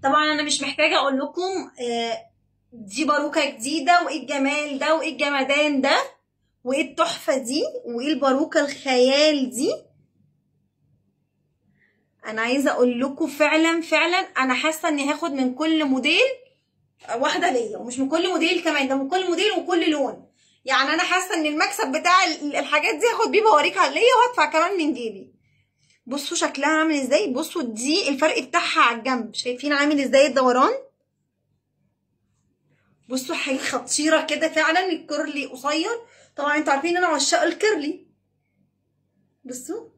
طبعا انا مش محتاجه اقول لكم دي باروكه جديده، وايه الجمال ده، وايه الجمدان ده، وايه التحفه دي، وايه الباروكه الخيال دي. انا عايزه اقول لكم فعلا فعلا انا حاسه اني هاخد من كل موديل واحده ليا، ومش من كل موديل كمان، ده من كل موديل وكل لون. يعني انا حاسه ان المكسب بتاع الحاجات دي هاخد بيه بوريكها ليا، وهدفع كمان من جيبي. بصوا شكلها عامل ازاي، بصوا دي الفرق بتاعها على الجنب، شايفين عامل ازاي الدوران. بصوا حاجه خطيره كده فعلا. الكيرلي قصير، طبعا انتوا عارفين ان انا عشاق الكيرلي. بصوا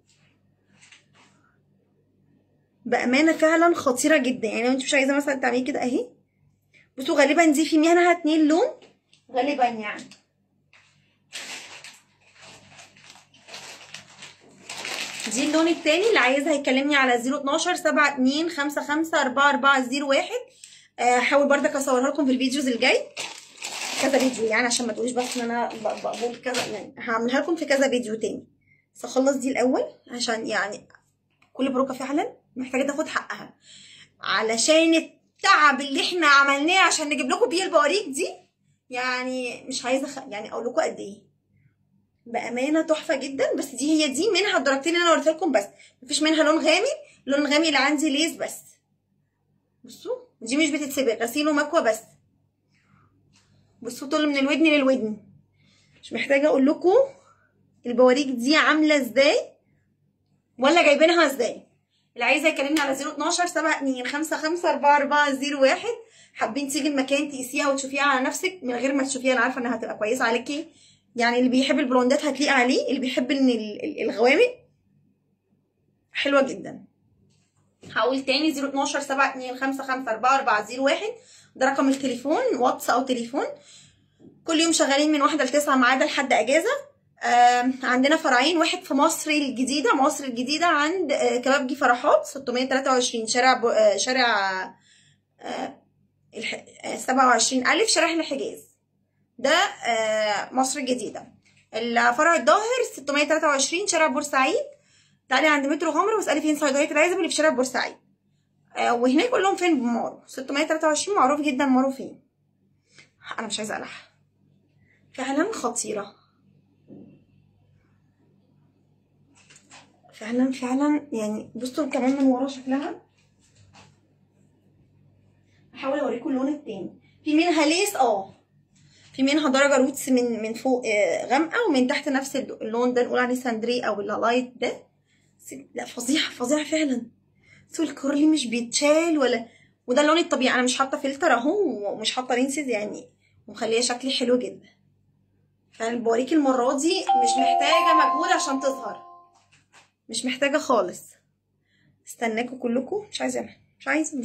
بامانه فعلا خطيره جدا. يعني لو انت مش عايزه مثلا تعملي كده اهي، بصوا غالبا دي في منها 2 لون غالبا. يعني دي اللون التاني. اللي عايزها يكلمني على 012 72 55 4401. هحاول برضك اصورها لكم في الفيديوز الجاي، كذا فيديو يعني، عشان ما تقوليش بس ان انا بقول كذا. يعني هعملها لكم في كذا فيديو تاني، بس اخلص دي الاول عشان يعني كل بروكه فعلا محتاجه تاخد حقها، علشان التعب اللي احنا عملناه عشان نجيب لكم بيه البواريك دي. يعني مش عايزه يعني اقول لكم قد ايه بامانه تحفه جدا. بس هي دي منها الدرجتين اللي انا وريتها لكم، بس مفيش منها لون غامق. اللون الغامق اللي عندي ليز بس. بصوا دي مش بتتسبق، غسيل ومكوى بس. بصوا طول من الودن للودن. مش محتاجه اقول لكم البواريك دي عامله ازاي ولا جايبينها ازاي. اللي عايزه يكلمني على 012 72 55 4401. حابين تيجي المكان تقيسيها وتشوفيها على نفسك من غير ما تشوفيها، انا عارفه انها هتبقى كويسه عليكي. يعني اللي بيحب البلوندات هتليق عليه، اللي بيحب ان الغوامق حلوه جدا. هقول تاني 012 72 55 4401. ده رقم التليفون، واتس او تليفون. كل يوم شغالين من 1 ل 9 ما عدا لحد اجازه. عندنا فرعين، واحد في مصر الجديده، مصر الجديده عند كبابجي فرحات 623 شارع 27000 شارع الحجاز. ده مصر الجديده. الفرع الظاهر 623 شارع بورسعيد. تعالي عند مترو غمر واسالي فين صيدليه العزب اللي في شارع بورسعيد. وهناك قول لهم فين مارو 623 معروف جدا مارو فين. انا مش عايزه اقلعها، فعلا خطيره فعلا فعلا. يعني بصوا كمان من ورا شكلها. هحاول اوريكم اللون التاني. في منها ليس، في منها درجه روتس من فوق غامقه، ومن تحت نفس اللون ده نقول عليه ساندري او اللايت ده. لا فظيعه فظيعه فعلا. بصوا الكورلي مش بيتشال ولا، وده اللون الطبيعي. انا مش حاطه فلتر اهو، ومش حاطه رينسز يعني، ومخليه شكلي حلو جدا. فالبوريك المره دي مش محتاجه مجهود عشان تظهر، مش محتاجه خالص. استناكم كلكم. مش عايزه